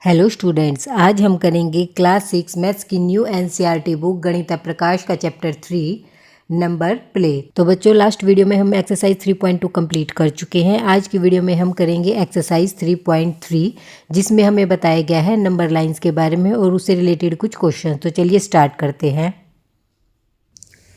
Hello students, आज हम करेंगे क्लास 6 मैथ्स की न्यू एनसीईआरटी बुक गणित प्रकाश का चैप्टर 3 नंबर प्ले। तो बच्चों, लास्ट वीडियो में हम एक्सरसाइज 3.2 कंप्लीट कर चुके हैं। आज की वीडियो में हम करेंगे एक्सरसाइज 3.3 जिसमें हमें बताया गया है नंबर लाइंस के बारे में और उससे रिलेटेड कुछ क्वेश्चन। तो चलिए स्टार्ट करते हैं।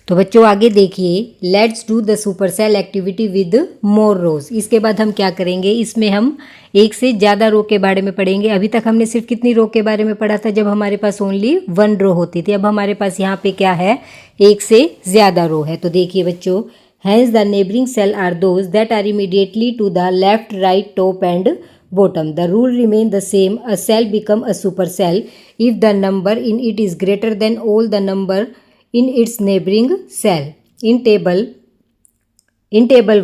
तो बच्चों आगे देखिए, let's do the supercell activity with more rows. इसके बाद हम क्या करेंगे, इसमें हम एक से ज़्यादा रो के बारे में पढ़ेंगे। अभी तक हमने सिर्फ कितनी रो के बारे में पढ़ा था, जब हमारे पास ओनली 1 रो होती थी। अब हमारे पास यहाँ पे क्या है, एक से ज़्यादा रो है। तो देखिए बच्चों, hence the neighbouring cell are those that are immediately to the left, right, top and bottom. The rule remain the same. A cell become a supercell if the number in it is greater than all the number in its neighboring cell. In table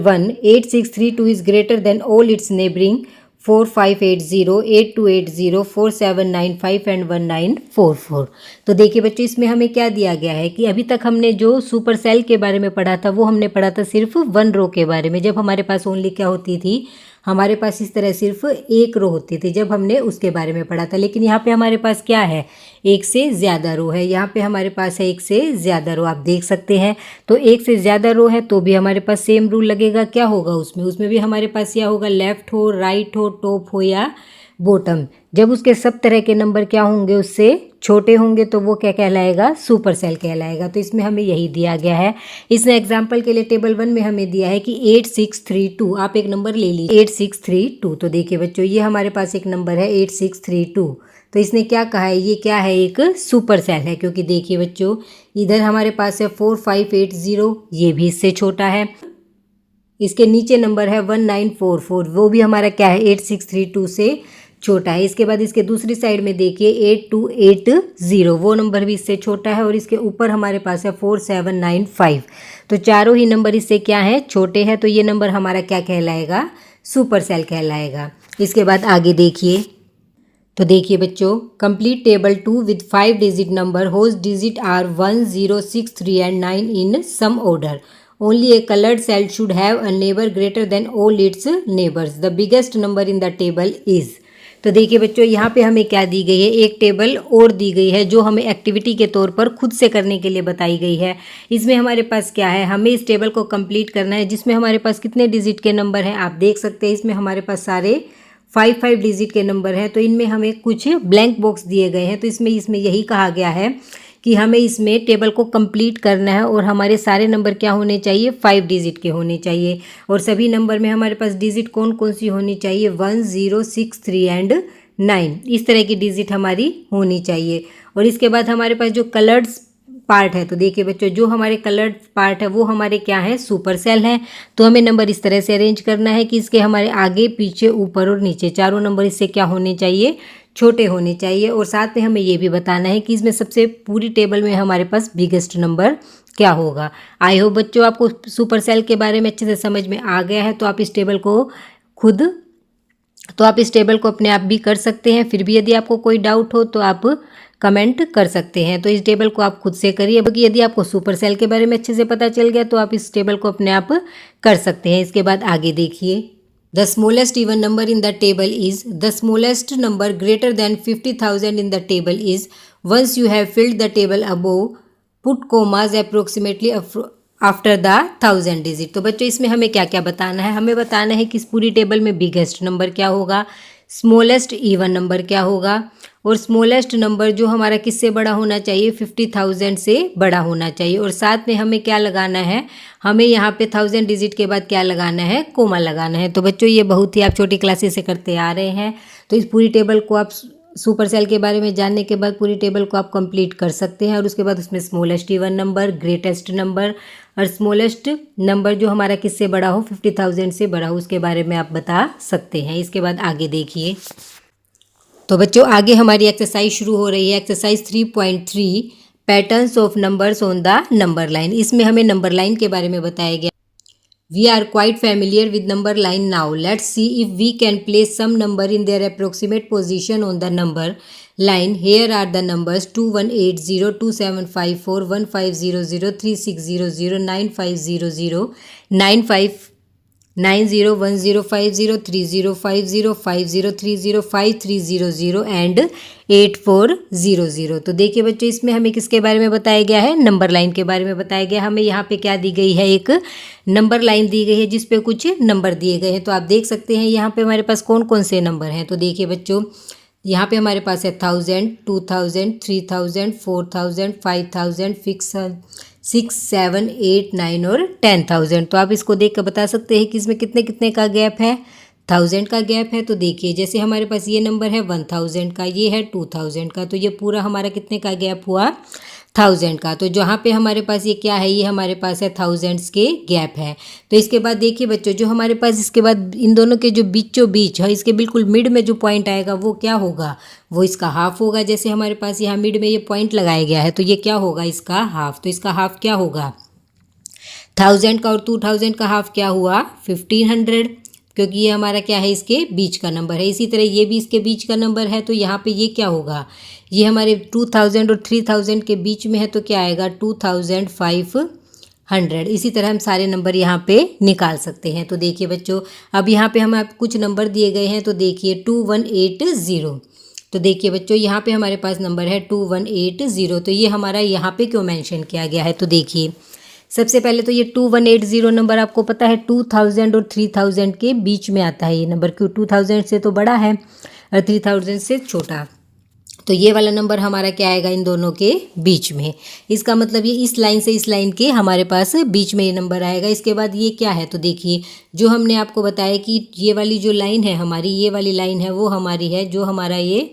1, 8632 is greater than all its neighboring 4580, 8280, 4795 and 1944। तो देखिए बच्चों, इसमें हमें क्या दिया गया है कि अभी तक हमने जो सुपर सेल के बारे में पढ़ा था वो हमने पढ़ा था सिर्फ 1 रो के बारे में, जब हमारे पास ओनली क्या होती थी, हमारे पास इस तरह सिर्फ एक रो होती थी जब हमने उसके बारे में पढ़ा था। लेकिन यहाँ पे हमारे पास क्या है, एक से ज़्यादा रो है। यहाँ पे हमारे पास है एक से ज़्यादा रो, आप देख सकते हैं। तो एक से ज़्यादा रो है तो भी हमारे पास सेम रूल लगेगा। क्या होगा उसमें भी हमारे पास क्या होगा, लेफ्ट हो, राइट हो, टॉप हो या बॉटम। जब उसके सब तरह के नंबर क्या होंगे, उससे छोटे होंगे तो वो क्या कहलाएगा, सुपर सेल कहलाएगा। तो इसमें हमें यही दिया गया है। इसने एग्जाम्पल के लिए टेबल 1 में हमें दिया है कि 8632, आप एक नंबर ले लीजिए 8632। तो देखिए बच्चों, ये हमारे पास एक नंबर है 8632। तो इसने क्या कहा है, ये क्या है, एक सुपर सेल है। क्योंकि देखिए बच्चों, इधर हमारे पास है 4580, ये भी इससे छोटा है। इसके नीचे नंबर है 1944, वो भी हमारा क्या है, 8632 से छोटा है। इसके बाद इसके दूसरी साइड में देखिए 8280, वो नंबर भी इससे छोटा है। और इसके ऊपर हमारे पास है 4795। तो चारों ही नंबर इससे क्या है, छोटे हैं। तो ये नंबर हमारा क्या कहलाएगा, सुपर सेल कहलाएगा। इसके बाद आगे देखिए, तो देखिए बच्चों, complete table 2 with 5 digit number whose digit are 1, 0, 6, 3 and 9 in some order. Only a colored cell should have a neighbor greater than all its neighbors. The biggest number in the table is। तो देखिए बच्चों, यहाँ पे हमें क्या दी गई है, एक टेबल और दी गई है जो हमें एक्टिविटी के तौर पर खुद से करने के लिए बताई गई है। इसमें हमारे पास क्या है, हमें इस टेबल को कंप्लीट करना है जिसमें हमारे पास कितने डिजिट के नंबर हैं, आप देख सकते हैं। इसमें हमारे पास सारे 5 डिजिट के नंबर हैं। तो इनमें हमें कुछ ब्लैंक बॉक्स दिए गए हैं। तो इसमें यही कहा गया है कि हमें इसमें टेबल को कंप्लीट करना है और हमारे सारे नंबर क्या होने चाहिए, 5 डिजिट के होने चाहिए। और सभी नंबर में हमारे पास डिजिट कौन कौन सी होनी चाहिए, 1, 0, 6, 3 एंड 9, इस तरह की डिजिट हमारी होनी चाहिए। और इसके बाद हमारे पास जो कलर्ड पार्ट है, तो देखिए बच्चों, जो हमारे कलर्ड पार्ट है वो हमारे क्या है, सुपर सेल है। तो हमें नंबर इस तरह से अरेंज करना है कि इसके हमारे आगे, पीछे, ऊपर और नीचे चारों नंबर इससे क्या होने चाहिए, छोटे होने चाहिए। और साथ में हमें ये भी बताना है कि इसमें सबसे पूरी टेबल में हमारे पास बिगेस्ट नंबर क्या होगा। आई होप बच्चों आपको सुपर सेल के बारे में अच्छे से समझ में आ गया है। तो आप इस टेबल को अपने आप भी कर सकते हैं। फिर भी यदि आपको कोई डाउट हो तो आप कमेंट कर सकते हैं। तो इस टेबल को आप खुद से करिए, क्योंकि यदि आपको सुपर सेल के बारे में अच्छे से पता चल गया तो आप इस टेबल को अपने आप कर सकते हैं। इसके बाद आगे देखिए, the smallest even number in the table is, the smallest number greater than 50,000 in the table is. Once you have filled the table above, put commas approximately after the 1000 digit. तो बच्चों, इसमें हमें क्या क्या बताना है, हमें बताना है कि इस पूरी टेबल में बिगेस्ट नंबर क्या होगा, स्मॉलेस्ट इवन नंबर क्या होगा, और स्मॉलेस्ट नंबर जो हमारा किससे बड़ा होना चाहिए, 50,000 से बड़ा होना चाहिए। और साथ में हमें क्या लगाना है, हमें यहाँ पे 1000 डिजिट के बाद क्या लगाना है, कोमा लगाना है। तो बच्चों, ये बहुत ही आप छोटी क्लासेस से करते आ रहे हैं। तो इस पूरी टेबल को आप सुपर सेल के बारे में जानने के बाद पूरी टेबल को आप कंप्लीट कर सकते हैं। और उसके बाद उसमें smallest even number, greatest number और स्मॉलेस्ट नंबर जो हमारा किससे बड़ा हो, 50,000 से बड़ा हो, उसके बारे में आप बता सकते हैं। इसके बाद आगे देखिए, तो बच्चों आगे हमारी एक्सरसाइज शुरू हो रही है। Exercise 3.3 patterns of numbers on the number line. इसमें हमें नंबर लाइन के बारे में बताया गया। We are quite familiar with number line now. Let's see if we can place some number in their approximate position on the number line. Here are the numbers 2180, 2754, 1500, 3600, 9500, 95 90105030505305030530 and 8400। तो देखिए बच्चों, इसमें हमें किसके बारे में बताया गया है? नंबर लाइन के बारे में बताया गया। हमें यहाँ पे क्या दी गई है? एक नंबर लाइन दी गई है जिस पे कुछ नंबर दिए गए हैं। तो आप देख सकते हैं यहाँ पे हमारे पास कौन कौन से नंबर हैं। तो देखिए बच्चों, यहाँ पे हमारे पास है 1000, 2000, 3000, 4000, 5000, 6, 7, 8, 9 और 10,000। तो आप इसको देख कर बता सकते हैं कि इसमें कितने कितने का गैप है? 1000 का गैप है। तो देखिए, जैसे हमारे पास ये नंबर है 1000 का, ये है 2000 का, तो ये पूरा हमारा कितने का गैप हुआ? 1000 का। तो जहाँ पे हमारे पास ये क्या है? ये हमारे पास है थाउजेंड्स के गैप है। तो इसके बाद देखिए बच्चों, जो हमारे पास इसके बाद इन दोनों के जो बीचों बीच है, इसके बिल्कुल मिड में जो पॉइंट आएगा वो क्या होगा? वो इसका हाफ होगा। जैसे हमारे पास यहाँ मिड में ये पॉइंट लगाया गया है, तो ये क्या होगा? इसका हाफ। तो इसका हाफ क्या होगा? 1000 का और 2000 का हाफ क्या हुआ? 1500, क्योंकि ये हमारा क्या है? इसके बीच का नंबर है। इसी तरह ये भी इसके बीच का नंबर है, तो यहाँ पे ये क्या होगा? ये हमारे 2000 और 3000 के बीच में है, तो क्या आएगा? 2500। इसी तरह हम सारे नंबर यहाँ पे निकाल सकते हैं। तो देखिए बच्चों, अब यहाँ पे हमें कुछ नंबर दिए गए हैं। तो देखिए 2180। तो देखिए बच्चों, यहाँ पे हमारे पास नंबर है 2180। तो ये हमारा यहाँ पे क्यों मेंशन किया गया है? तो देखिए, सबसे पहले तो ये 2180 नंबर आपको पता है 2000 और 3000 के बीच में आता है ये नंबर, क्यों? 2000 से तो बड़ा है और 3000 से छोटा। तो ये वाला नंबर हमारा क्या आएगा? इन दोनों के बीच में। इसका मतलब ये इस लाइन से इस लाइन के हमारे पास बीच में ये नंबर आएगा। इसके बाद ये क्या है? तो देखिए, जो हमने आपको बताया कि ये वाली जो लाइन है हमारी, ये वाली लाइन है वो हमारी है जो हमारा ये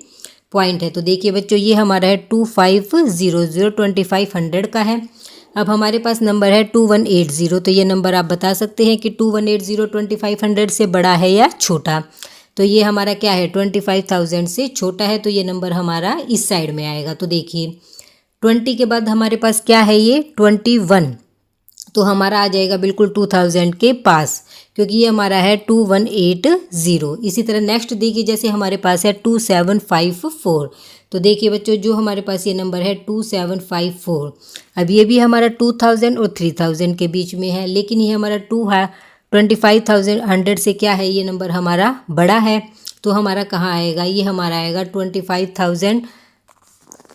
पॉइंट है। तो देखिए बच्चों, ये हमारा है 2500, 2500 का है। अब हमारे पास नंबर है 2180। तो ये नंबर आप बता सकते हैं कि 2180 2500 से बड़ा है या छोटा? तो ये हमारा क्या है? 25,000 से छोटा है। तो ये नंबर हमारा इस साइड में आएगा। तो देखिए 20 के बाद हमारे पास क्या है? ये 21। तो हमारा आ जाएगा बिल्कुल 2000 के पास, क्योंकि ये हमारा है 2180। इसी तरह नेक्स्ट देखिए, जैसे हमारे पास है 2754। तो देखिए बच्चों, जो हमारे पास ये नंबर है 2754, अब ये भी हमारा 2000 और 3000 के बीच में है, लेकिन ये हमारा 25,100 से क्या है? ये नंबर हमारा बड़ा है। तो हमारा कहाँ आएगा? ये हमारा आएगा 25,000।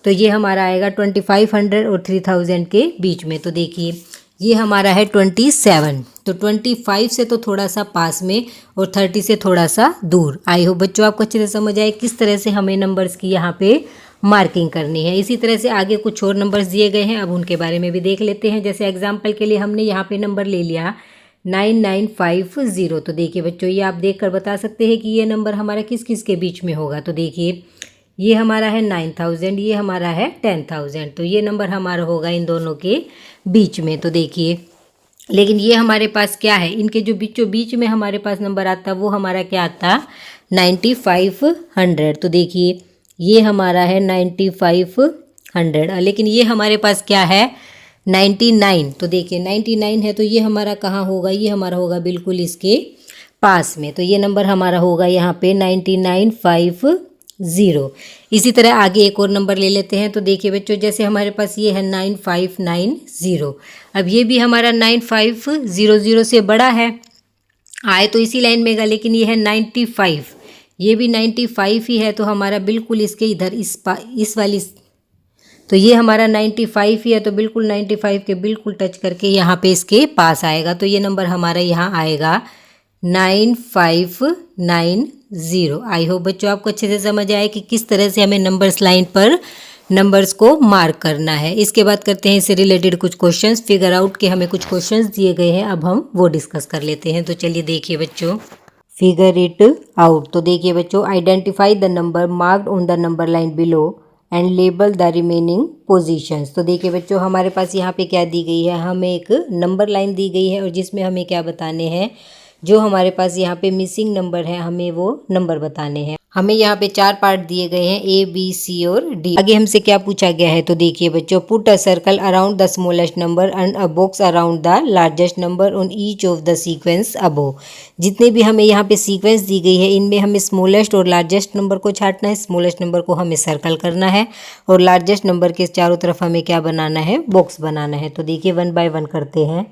तो ये हमारा आएगा 2500 और 3000 के बीच में। तो देखिए, ये हमारा है 27। तो 25 से तो थोड़ा सा पास में और 30 से थोड़ा सा दूर। आई होप बच्चों आपको अच्छे से समझ आए किस तरह से हमें नंबर्स की यहाँ पे मार्किंग करनी है। इसी तरह से आगे कुछ और नंबर्स दिए गए हैं, अब उनके बारे में भी देख लेते हैं। जैसे एग्जाम्पल के लिए हमने यहाँ पे नंबर ले लिया 9950। तो देखिए बच्चों, ये आप देख कर बता सकते हैं कि ये नंबर हमारा किस किस के बीच में होगा। तो देखिए, ये हमारा है 9000, ये हमारा है 10,000। तो ये नंबर हमारा होगा इन दोनों के बीच में। तो देखिए, लेकिन ये हमारे पास क्या है? इनके जो बीचों बीच में हमारे पास नंबर आता वो हमारा क्या आता? 9500। तो देखिए, ये हमारा है 9500, लेकिन ये हमारे पास क्या है? 99। तो देखिए 99 है, तो ये हमारा कहाँ होगा? ये हमारा होगा बिल्कुल इसके पास में। तो ये नंबर हमारा होगा यहाँ पे 9950। इसी तरह आगे एक और नंबर ले लेते हैं। तो देखिए बच्चों, जैसे हमारे पास ये है 9590। अब ये भी हमारा 9500 से बड़ा है, आए तो इसी लाइन में गा, लेकिन ये है 95, ये भी 95 ही है। तो हमारा बिल्कुल इसके इधर इस वाली, तो ये हमारा 95 ही है, तो बिल्कुल 95 के बिल्कुल टच करके यहाँ पे इसके पास आएगा। तो ये नंबर हमारा यहाँ आएगा 9590। आई होप बच्चों आपको अच्छे से समझ आए कि किस तरह से हमें नंबर्स लाइन पर नंबर्स को मार्क करना है। इसके बाद करते हैं इससे रिलेटेड कुछ क्वेश्चंस। फिगर आउट के हमें कुछ क्वेश्चंस दिए गए हैं, अब हम वो डिस्कस कर लेते हैं। तो चलिए देखिए बच्चों, फिगर इट आउट। तो देखिए बच्चों, identify the number marked on the number line below and label the remaining positions. तो देखिए बच्चों, हमारे पास यहाँ पे क्या दी गई है? हमें एक नंबर लाइन दी गई है और जिसमें हमें क्या बताने हैं? जो हमारे पास यहाँ पे मिसिंग नंबर है हमें वो नंबर बताने हैं। हमें यहाँ पे 4 पार्ट दिए गए हैं, A, B, C और D। आगे हमसे क्या पूछा गया है? तो देखिए बच्चों, put a circle around the smallest number and a box around the largest number on each of the sequence above. जितने भी हमें यहाँ पे सीक्वेंस दी गई है, इनमें हमें स्मॉलेस्ट और लार्जेस्ट नंबर को छांटना है। स्मॉलेस्ट नंबर को हमें सर्कल करना है और लार्जेस्ट नंबर के चारों तरफ हमें क्या बनाना है? बॉक्स बनाना है। तो देखिए 1 बाय 1 करते हैं।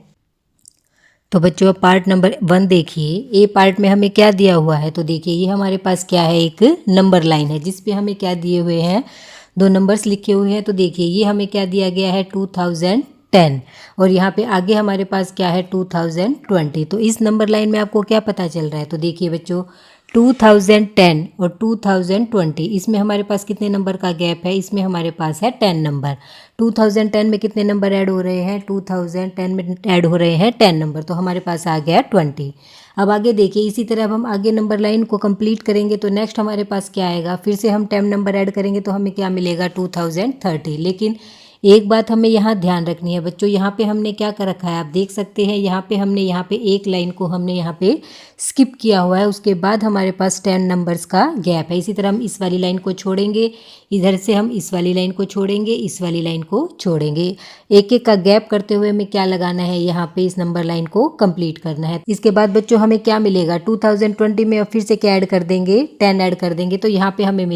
तो बच्चों अब पार्ट नंबर 1 देखिए। ए पार्ट में हमें क्या दिया हुआ है, तो देखिए ये हमारे पास क्या है, एक नंबर लाइन है जिस पे हमें क्या दिए हुए हैं, 2 नंबर्स लिखे हुए हैं। तो देखिए ये हमें क्या दिया गया है, 2010, और यहाँ पे आगे हमारे पास क्या है, 2020। तो इस नंबर लाइन में आपको क्या पता चल रहा है, तो देखिए बच्चों 2010 और 2020 इसमें हमारे पास कितने नंबर का गैप है, इसमें हमारे पास है 10 नंबर। 2010 में कितने नंबर ऐड हो रहे हैं, 2010 में ऐड हो रहे हैं 10 नंबर, तो हमारे पास आ गया 20। अब आगे देखिए इसी तरह अब हम आगे नंबर लाइन को कंप्लीट करेंगे तो नेक्स्ट हमारे पास क्या आएगा, फिर से हम 10 नंबर ऐड करेंगे तो हमें क्या मिलेगा, 2030। लेकिन एक बात हमें यहाँ ध्यान रखनी है बच्चों, यहाँ पे हमने क्या कर रखा है, आप देख सकते हैं यहाँ पे हमने यहाँ पे एक लाइन को हमने यहाँ पे स्किप किया हुआ है, उसके बाद हमारे पास 10 नंबर्स का गैप है। इसी तरह हम इस वाली लाइन को छोड़ेंगे, इधर से हम इस वाली लाइन को छोड़ेंगे, इस वाली लाइन को छोड़ेंगे, एक एक का गैप करते हुए हमें क्या लगाना है, यहाँ पे इस नंबर लाइन को कंप्लीट करना है। इसके बाद बच्चों हमें क्या मिलेगा, 2020 में अब फिर से क्या ऐड कर देंगे, 10 ऐड कर देंगे, तो यहाँ पे हमें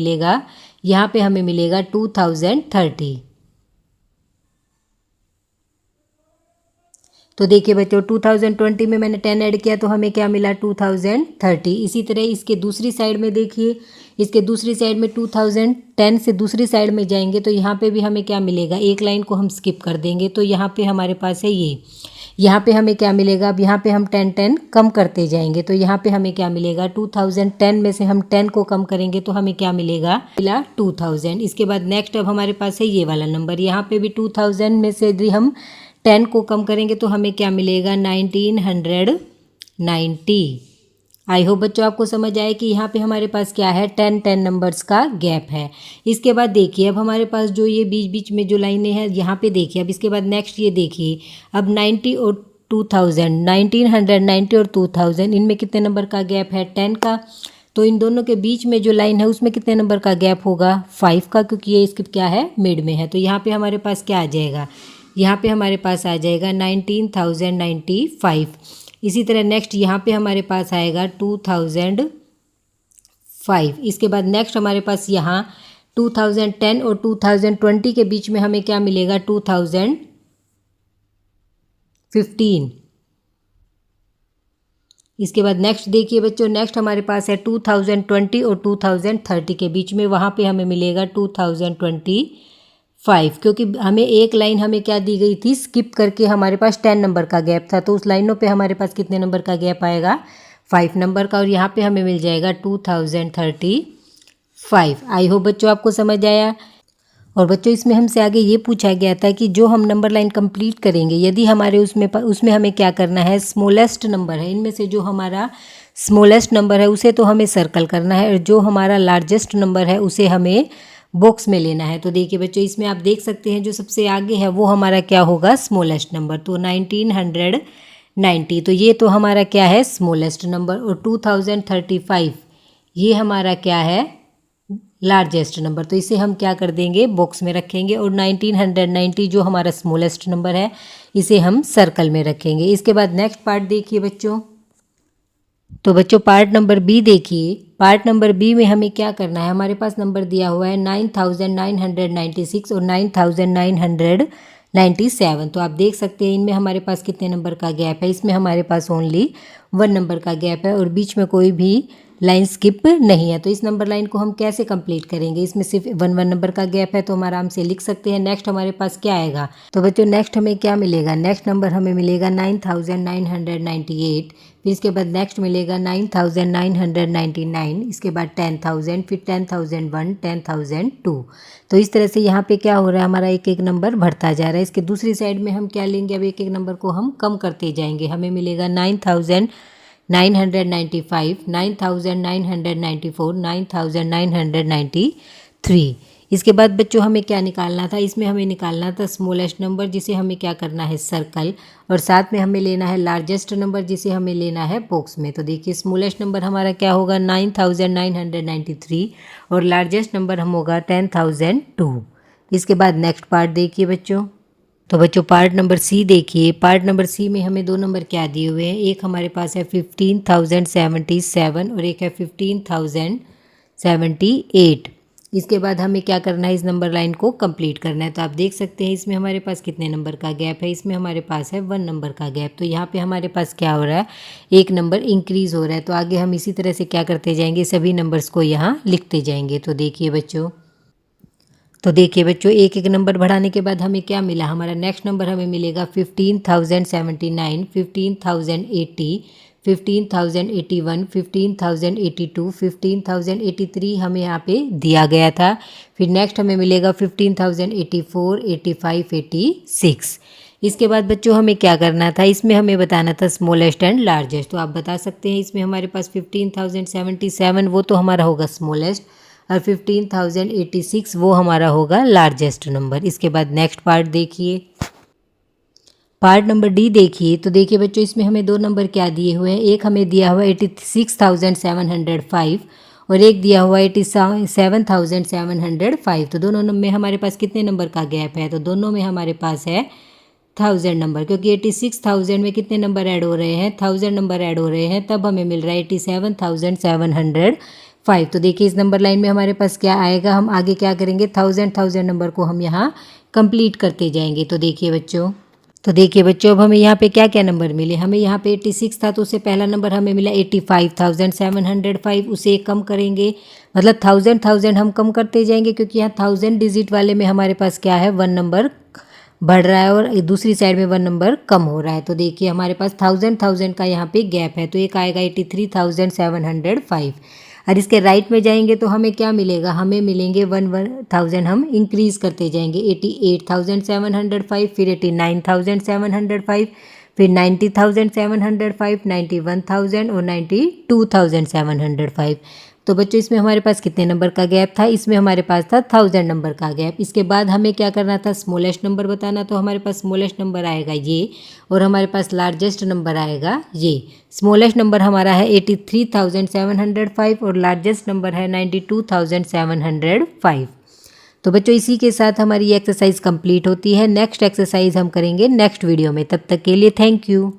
मिलेगा 2030। तो देखिए बच्चों 2020 में मैंने 10 ऐड किया तो हमें क्या मिला, 2030। इसी तरह इसके दूसरी साइड में देखिए, इसके दूसरी साइड में 2010 से दूसरी साइड में जाएंगे तो यहाँ पे भी हमें क्या मिलेगा, एक लाइन को हम स्किप कर देंगे तो यहाँ पे हमारे पास है ये, यहाँ पे हमें क्या मिलेगा, अब यहाँ पे हम 10 कम करते जाएंगे तो यहाँ पे हमें क्या मिलेगा, 2010 में से हम 10 को कम करेंगे तो हमें क्या मिलेगा, 2000। इसके बाद नेक्स्ट अब हमारे पास है ये वाला नंबर, यहाँ पे भी 2000 में से यदि हम 10 को कम करेंगे तो हमें क्या मिलेगा, 1990। आई होप बच्चों आपको समझ आए कि यहाँ पे हमारे पास क्या है, 10 नंबर्स का गैप है। इसके बाद देखिए अब हमारे पास जो ये बीच बीच में जो लाइनें हैं यहाँ पे देखिए, अब इसके बाद नेक्स्ट ये देखिए, अब 90 और 2000, 1990 और 2000 इनमें कितने नंबर का गैप है, 10 का। तो इन दोनों के बीच में जो लाइन है उसमें कितने नंबर का गैप होगा, 5 का, क्योंकि ये इसके क्या है, मिड में है। तो यहाँ पे हमारे पास क्या आ जाएगा, यहाँ पे हमारे पास आ जाएगा 19,095। इसी तरह नेक्स्ट यहाँ पे हमारे पास आएगा 2005। इसके बाद नेक्स्ट हमारे पास यहाँ 2010 और 2020 के बीच में हमें क्या मिलेगा, 2015। इसके बाद नेक्स्ट देखिए बच्चों, नेक्स्ट हमारे पास है 2020 और 2030 के बीच में, वहाँ पे हमें मिलेगा 2025, क्योंकि हमें एक लाइन हमें क्या दी गई थी, स्किप करके हमारे पास 10 नंबर का गैप था, तो उस लाइनों पे हमारे पास कितने नंबर का गैप आएगा, 5 नंबर का, और यहाँ पे हमें मिल जाएगा 2035। आई होप बच्चों आपको समझ आया। और बच्चों इसमें हमसे आगे ये पूछा गया था कि जो हम नंबर लाइन कंप्लीट करेंगे यदि हमारे उसमें हमें क्या करना है, स्मॉलेस्ट नंबर है इनमें से जो हमारा स्मॉलेस्ट नंबर है उसे तो हमें सर्कल करना है, और जो हमारा लार्जेस्ट नंबर है उसे हमें बॉक्स में लेना है। तो देखिए बच्चों इसमें आप देख सकते हैं जो सबसे आगे है वो हमारा क्या होगा, स्मॉलेस्ट नंबर, तो 1990, तो ये तो हमारा क्या है, स्मॉलेस्ट नंबर, और 2035 ये हमारा क्या है, लार्जेस्ट नंबर, तो इसे हम क्या कर देंगे, बॉक्स में रखेंगे, और 1990 जो हमारा स्मॉलेस्ट नंबर है इसे हम सर्कल में रखेंगे। इसके बाद नेक्स्ट पार्ट देखिए बच्चों, तो बच्चों पार्ट नंबर बी देखिए। पार्ट नंबर बी में हमें क्या करना है, हमारे पास नंबर दिया हुआ है 9996 और 9997। तो आप देख सकते हैं इनमें हमारे पास कितने नंबर का गैप है, इसमें हमारे पास ओनली 1 नंबर का गैप है और बीच में कोई भी लाइन स्किप नहीं है। तो इस नंबर लाइन को हम कैसे कंप्लीट करेंगे, इसमें सिर्फ 1 नंबर का गैप है तो हम आराम से लिख सकते हैं। नेक्स्ट हमारे पास क्या आएगा, तो बच्चों नेक्स्ट हमें क्या मिलेगा, नेक्स्ट नंबर हमें मिलेगा 9998, फिर इसके बाद नेक्स्ट मिलेगा 9999, इसके बाद 10,000, फिर 10,001, 10,002। तो इस तरह से यहाँ पे क्या हो रहा है, हमारा एक एक नंबर बढ़ता जा रहा है। इसके दूसरी साइड में हम क्या लेंगे, अब एक एक नंबर को हम कम करते जाएंगे, हमें मिलेगा 9,995, 9,994, 9,993। इसके बाद बच्चों हमें क्या निकालना था, इसमें हमें निकालना था स्मॉलेस्ट नंबर जिसे हमें क्या करना है, सर्कल, और साथ में हमें लेना है लार्जेस्ट नंबर जिसे हमें लेना है बॉक्स में। तो देखिए स्मॉलेस्ट नंबर हमारा क्या होगा, 9,993, और लार्जेस्ट नंबर हम होगा 10,002। इसके बाद नेक्स्ट पार्ट देखिए बच्चों, तो बच्चों पार्ट नंबर सी देखिए। पार्ट नंबर सी में हमें 2 नंबर क्या दिए हुए हैं, एक हमारे पास है 15,077 और एक है 15,078। इसके बाद हमें क्या करना है, इस नंबर लाइन को कंप्लीट करना है। तो आप देख सकते हैं इसमें हमारे पास कितने नंबर का गैप है, इसमें हमारे पास है 1 नंबर का गैप। तो यहाँ पे हमारे पास क्या हो रहा है, एक नंबर इंक्रीज़ हो रहा है। तो आगे हम इसी तरह से क्या करते जाएंगे, सभी नंबर्स को यहाँ लिखते जाएंगे। तो देखिए बच्चों एक एक नंबर बढ़ाने के बाद हमें क्या मिला, हमारा नेक्स्ट नंबर हमें मिलेगा 15,079, 15,080, 15,081, 15,082, 15,083 हमें यहाँ पे दिया गया था। फिर नेक्स्ट हमें मिलेगा 15,084, 85, 86। इसके बाद बच्चों हमें क्या करना था, इसमें हमें बताना था स्मॉलेस्ट एंड लार्जेस्ट। तो आप बता सकते हैं इसमें हमारे पास 15,077 वो तो हमारा होगा स्मॉलेस्ट, और 15,086 वो हमारा होगा लार्जेस्ट नंबर। इसके बाद नेक्स्ट पार्ट देखिए, पार्ट नंबर डी देखिए। तो देखिए बच्चों इसमें हमें दो नंबर क्या दिए हुए हैं, एक हमें दिया हुआ 86,705 और एक दिया हुआ 87,705। तो दोनों में हमारे पास कितने नंबर का गैप है, तो दोनों में हमारे पास है 1000 नंबर, क्योंकि 86,000 में कितने नंबर ऐड हो रहे हैं, 1000 नंबर ऐड हो रहे हैं, तब हमें मिल रहा है 87,705। तो देखिए इस नंबर लाइन में हमारे पास क्या आएगा, हम आगे क्या करेंगे, 1000 नंबर को हम यहाँ कंप्लीट करते जाएंगे। तो देखिए बच्चों अब हमें यहाँ पे क्या क्या नंबर मिले, हमें यहाँ पे 86 था तो उससे पहला नंबर हमें मिला 85,705, उसे कम करेंगे, मतलब 1000 हम कम करते जाएंगे, क्योंकि यहाँ 1000 डिजिट वाले में हमारे पास क्या है, 1 नंबर बढ़ रहा है और दूसरी साइड में 1 नंबर कम हो रहा है। तो देखिए हमारे पास 1000 का यहाँ पे गैप है, तो एक आएगा 83,705। और इसके राइट में जाएंगे तो हमें क्या मिलेगा, हमें मिलेंगे 1000 हम इंक्रीज़ करते जाएंगे, 88,705, फिर 89,705, फिर 90,705, 91,000 और 92,705। तो बच्चों इसमें हमारे पास कितने नंबर का गैप था, इसमें हमारे पास था 1000 नंबर का गैप। इसके बाद हमें क्या करना था, स्मॉलेस्ट नंबर बताना। तो हमारे पास स्मॉलेस्ट नंबर आएगा ये, और हमारे पास लार्जेस्ट नंबर आएगा ये। स्मॉलेस्ट नंबर हमारा है 83,705 और लार्जेस्ट नंबर है 92,705। तो बच्चों इसी के साथ हमारी एक्सरसाइज कंप्लीट होती है। नेक्स्ट एक्सरसाइज हम करेंगे नेक्स्ट वीडियो में, तब तक के लिए थैंक यू।